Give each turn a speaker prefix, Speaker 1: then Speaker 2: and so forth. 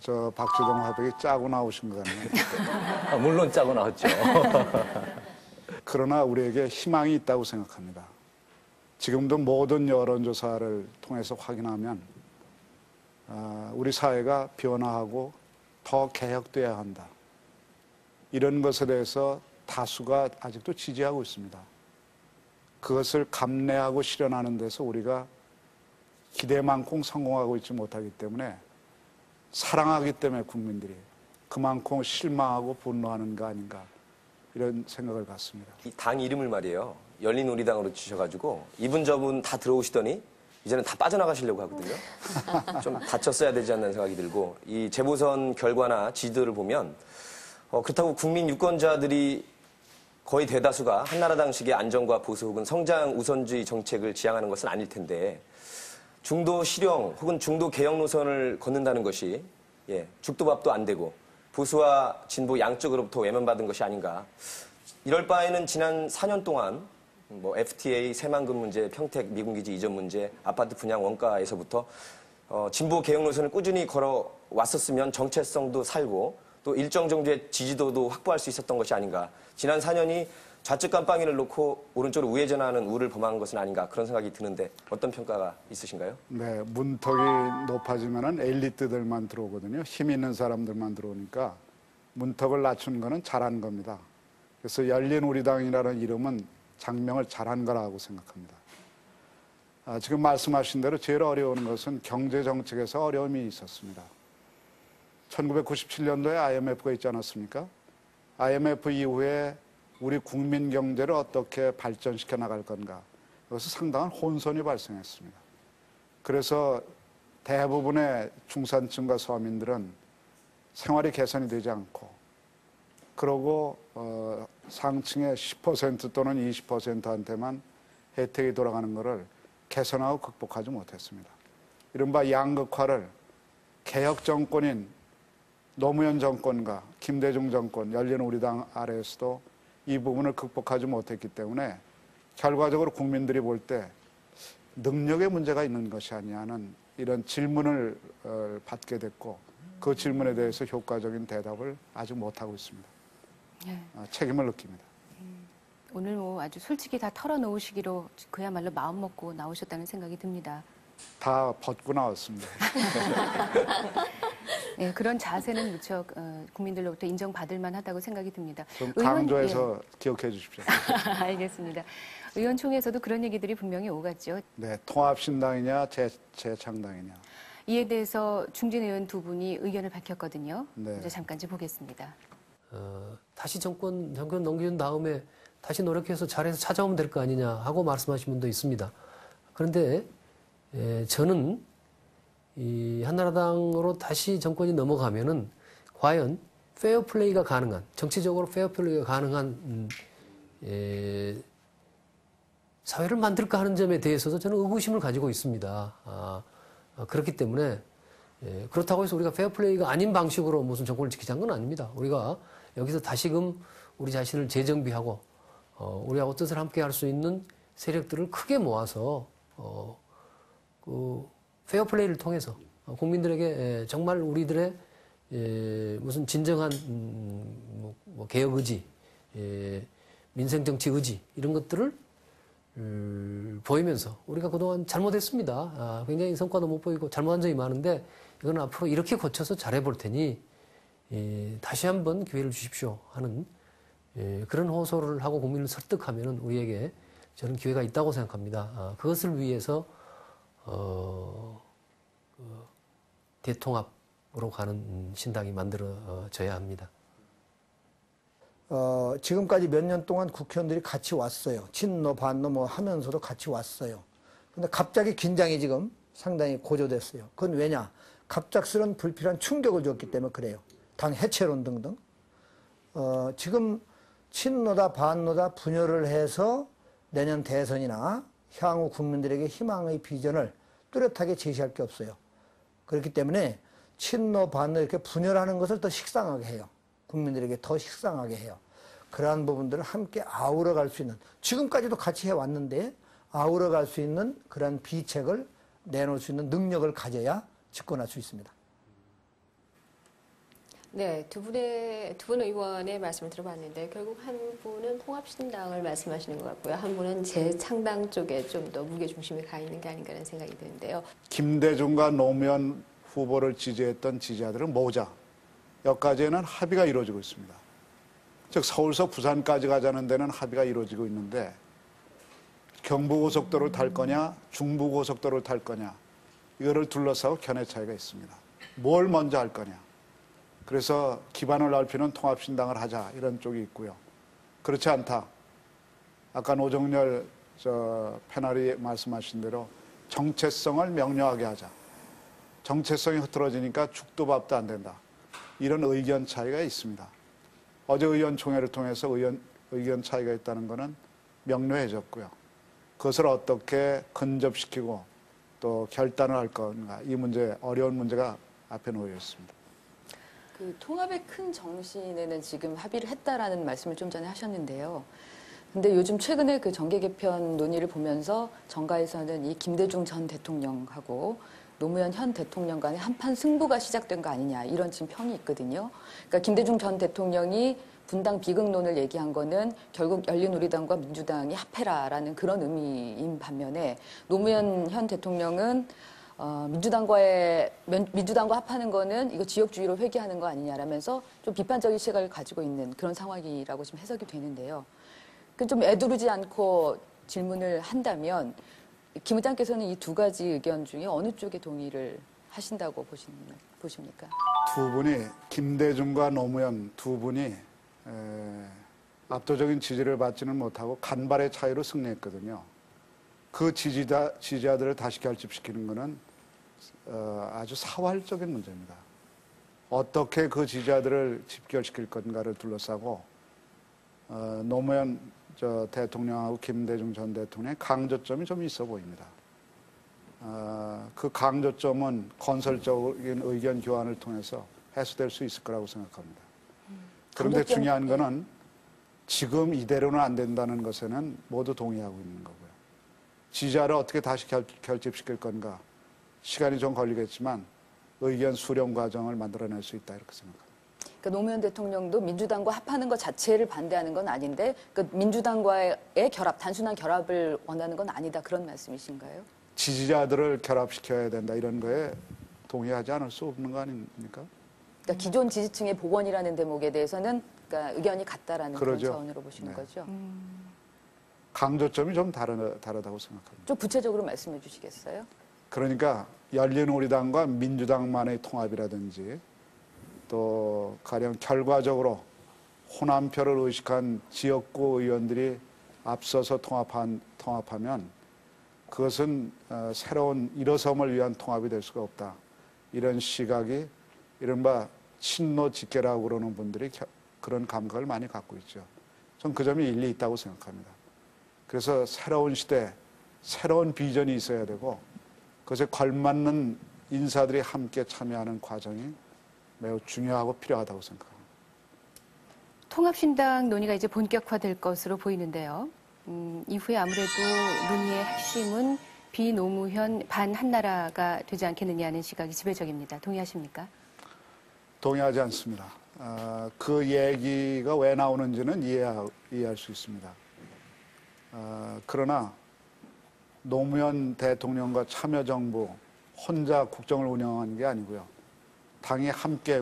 Speaker 1: 저 박지동 화백이 짜고 나오신 거 같네요.
Speaker 2: 아, 물론 짜고 나왔죠.
Speaker 1: 그러나 우리에게 희망이 있다고 생각합니다. 지금도 모든 여론조사를 통해서 확인하면 우리 사회가 변화하고 더 개혁돼야 한다. 이런 것에 대해서 다수가 아직도 지지하고 있습니다. 그것을 감내하고 실현하는 데서 우리가 기대만큼 성공하고 있지 못하기 때문에 사랑하기 때문에 국민들이 그만큼 실망하고 분노하는 거 아닌가 이런 생각을 갖습니다.
Speaker 3: 이 당 이름을 말이에요. 열린우리당으로 치셔가지고 이분 저분 다 들어오시더니 이제는 다 빠져나가시려고 하거든요. 좀 다쳤어야 되지 않는 생각이 들고 이 재보선 결과나 지지도를 보면 그렇다고 국민 유권자들이 거의 대다수가 한나라당식의 안정과 보수 혹은 성장 우선주의 정책을 지향하는 것은 아닐 텐데 중도 실용 혹은 중도 개혁 노선을 걷는다는 것이 죽도 밥도 안 되고 보수와 진보 양쪽으로부터 외면받은 것이 아닌가. 이럴 바에는 지난 4년 동안 뭐 FTA 새만금 문제, 평택 미군기지 이전 문제, 아파트 분양 원가에서부터 진보 개혁 노선을 꾸준히 걸어왔었으면 정체성도 살고 또 일정 정도의 지지도도 확보할 수 있었던 것이 아닌가. 지난 4년이 좌측 깜빵이를 놓고 오른쪽으로 우회전하는 우를 범한 것은 아닌가 그런 생각이 드는데 어떤 평가가 있으신가요?
Speaker 1: 네, 문턱이 높아지면은 엘리트들만 들어오거든요. 힘 있는 사람들만 들어오니까 문턱을 낮춘 거는 잘한 겁니다. 그래서 열린우리당이라는 이름은 장명을 잘한 거라고 생각합니다. 지금 말씀하신 대로 제일 어려운 것은 경제정책에서 어려움이 있었습니다. 1997년도에 IMF가 있지 않았습니까? IMF 이후에 우리 국민 경제를 어떻게 발전시켜 나갈 건가. 여기서 상당한 혼선이 발생했습니다. 그래서 대부분의 중산층과 서민들은 생활이 개선이 되지 않고 그러고 상층의 10% 또는 20%한테만 혜택이 돌아가는 것을 개선하고 극복하지 못했습니다. 이른바 양극화를 개혁 정권인 노무현 정권과 김대중 정권, 열린우리당 아래에서도 이 부분을 극복하지 못했기 때문에 결과적으로 국민들이 볼 때 능력의 문제가 있는 것이 아니냐는 이런 질문을 받게 됐고 그 질문에 대해서 효과적인 대답을 아직 못하고 있습니다.
Speaker 4: 네.
Speaker 1: 책임을 느낍니다.
Speaker 4: 오늘 뭐 아주 솔직히 다 털어놓으시기로 그야말로 마음 먹고 나오셨다는 생각이 듭니다.
Speaker 1: 다 벗고 나왔습니다.
Speaker 4: 네, 그런 자세는 무척 국민들로부터 인정받을 만하다고 생각이 듭니다.
Speaker 1: 좀 강조해서 기억해 주십시오.
Speaker 4: 알겠습니다. 의원총회에서도 그런 얘기들이 분명히 오갔죠.
Speaker 1: 네, 통합신당이냐 재창당이냐.
Speaker 4: 이에 대해서 중진 의원 두 분이 의견을 밝혔거든요.
Speaker 1: 네.
Speaker 4: 이제 잠깐 좀 보겠습니다.
Speaker 5: 다시 정권 넘겨준 다음에 다시 노력해서 잘해서 찾아오면 될 거 아니냐 하고 말씀하신 분도 있습니다. 그런데 저는 이 한나라당으로 다시 정권이 넘어가면은 과연 페어플레이가 가능한, 정치적으로 페어플레이가 가능한 사회를 만들까 하는 점에 대해서도 저는 의구심을 가지고 있습니다. 그렇기 때문에 그렇다고 해서 우리가 페어플레이가 아닌 방식으로 무슨 정권을 지키자는 건 아닙니다. 우리가 여기서 다시금 우리 자신을 재정비하고 우리하고 뜻을 함께 할 수 있는 세력들을 크게 모아서 그 페어플레이를 통해서 국민들에게 정말 우리들의 무슨 진정한 뭐 개혁 의지, 민생 정치 의지 이런 것들을 보이면서 우리가 그동안 잘못했습니다. 굉장히 성과도 못 보이고 잘못한 점이 많은데 이건 앞으로 이렇게 고쳐서 잘해볼 테니 다시 한번 기회를 주십시오 하는 그런 호소를 하고 국민을 설득하면 우리에게 저는 기회가 있다고 생각합니다. 그것을 위해서 대통합으로 가는 신당이 만들어져야 합니다.
Speaker 6: 지금까지 몇 년 동안 국회의원들이 같이 왔어요. 친노 반노 뭐 하면서도 같이 왔어요. 근데 갑자기 긴장이 지금 상당히 고조됐어요. 그건 왜냐? 갑작스런 불필요한 충격을 줬기 때문에 그래요. 당 해체론 등등. 지금 친노다 반노다 분열을 해서 내년 대선이나 향후 국민들에게 희망의 비전을 뚜렷하게 제시할 게 없어요. 그렇기 때문에 친노 반노 이렇게 분열하는 것을 더 식상하게 해요. 국민들에게 더 식상하게 해요. 그러한 부분들을 함께 아우러 갈 수 있는, 지금까지도 같이 해왔는데 아우러 갈 수 있는 그런 비책을 내놓을 수 있는 능력을 가져야 집권할 수 있습니다.
Speaker 7: 네, 두 분 의원의 말씀을 들어봤는데 결국 한 분은 통합신당을 말씀하시는 것 같고요. 한 분은 재창당 쪽에 좀 더 무게 중심이 가 있는 게 아닌가라는 생각이 드는데요.
Speaker 1: 김대중과 노무현 후보를 지지했던 지지자들은 모자 여기까지는 합의가 이루어지고 있습니다. 즉 서울서 부산까지 가자는 데는 합의가 이루어지고 있는데 경부고속도로를 탈 거냐 중부고속도로를 탈 거냐 이거를 둘러싸고 견해 차이가 있습니다. 뭘 먼저 할 거냐. 그래서 기반을 넓히는 통합신당을 하자 이런 쪽이 있고요. 그렇지 않다. 아까 노정열 패널이 말씀하신 대로 정체성을 명료하게 하자. 정체성이 흐트러지니까 죽도 밥도 안 된다. 이런 의견 차이가 있습니다. 어제 의원총회를 통해서 의견 차이가 있다는 것은 명료해졌고요. 그것을 어떻게 근접시키고 또 결단을 할 건가. 이 문제, 어려운 문제가 앞에 놓여 있습니다.
Speaker 8: 그 통합의 큰 정신에는 지금 합의를 했다라는 말씀을 좀 전에 하셨는데요. 근데 요즘 최근에 그 정계 개편 논의를 보면서 정가에서는 이 김대중 전 대통령하고 노무현 현 대통령 간의 한판 승부가 시작된 거 아니냐 이런 지금 평이 있거든요. 그러니까 김대중 전 대통령이 분당 비극론을 얘기한 거는 결국 열린우리당과 민주당이 합해라라는 그런 의미인 반면에 노무현 현 대통령은 민주당과 합하는 거는 이거 지역주의로 회귀하는 거 아니냐라면서 좀 비판적인 시각을 가지고 있는 그런 상황이라고 지금 해석이 되는데요. 좀 애두르지 않고 질문을 한다면 김 의장께서는 이 두 가지 의견 중에 어느 쪽에 동의를 하신다고 보십니까?
Speaker 1: 두 분이 김대중과 노무현 두 분이 압도적인 지지를 받지는 못하고 간발의 차이로 승리했거든요. 그 지지자들을 다시 결집시키는 것은 아주 사활적인 문제입니다. 어떻게 그 지지자들을 집결시킬 건가를 둘러싸고 노무현 대통령하고 김대중 전 대통령의 강조점이 좀 있어 보입니다. 그 강조점은 건설적인 의견 교환을 통해서 해소될 수 있을 거라고 생각합니다. 그런데 중요한 거는 지금 이대로는 안 된다는 것에는 모두 동의하고 있는 거고요. 지지자를 어떻게 다시 결집시킬 건가 시간이 좀 걸리겠지만 의견 수렴 과정을 만들어낼 수 있다 이렇게 생각합니다.
Speaker 8: 그러니까 노무현 대통령도 민주당과 합하는 것 자체를 반대하는 건 아닌데 그 민주당과의 결합, 단순한 결합을 원하는 건 아니다 그런 말씀이신가요?
Speaker 1: 지지자들을 결합시켜야 된다 이런 거에 동의하지 않을 수 없는 거 아닙니까?
Speaker 8: 그러니까 기존 지지층의 복원이라는 대목에 대해서는 그러니까 의견이 같다라는 그런
Speaker 1: 그러죠.
Speaker 8: 차원으로 보시는
Speaker 1: 네.
Speaker 8: 거죠.
Speaker 1: 강조점이 좀 다르다고 생각합니다.
Speaker 8: 좀 구체적으로 말씀해 주시겠어요?
Speaker 1: 그러니까 열린우리당과 민주당만의 통합이라든지 또 가령 결과적으로 호남표를 의식한 지역구 의원들이 앞서서 통합하면 그것은 새로운 일어섬을 위한 통합이 될 수가 없다. 이런 시각이 이른바 친노 직계라고 그러는 분들이 그런 감각을 많이 갖고 있죠. 전 그 점이 일리 있다고 생각합니다. 그래서 새로운 시대, 새로운 비전이 있어야 되고 그것에 걸맞는 인사들이 함께 참여하는 과정이 매우 중요하고 필요하다고 생각합니다.
Speaker 4: 통합신당 논의가 이제 본격화될 것으로 보이는데요. 이후에 아무래도 논의의 핵심은 비노무현 반한나라가 되지 않겠느냐는 시각이 지배적입니다. 동의하십니까?
Speaker 1: 동의하지 않습니다. 그 얘기가 왜 나오는지는 이해할 수 있습니다. 그러나 노무현 대통령과 참여정부 혼자 국정을 운영한 게 아니고요. 당이 함께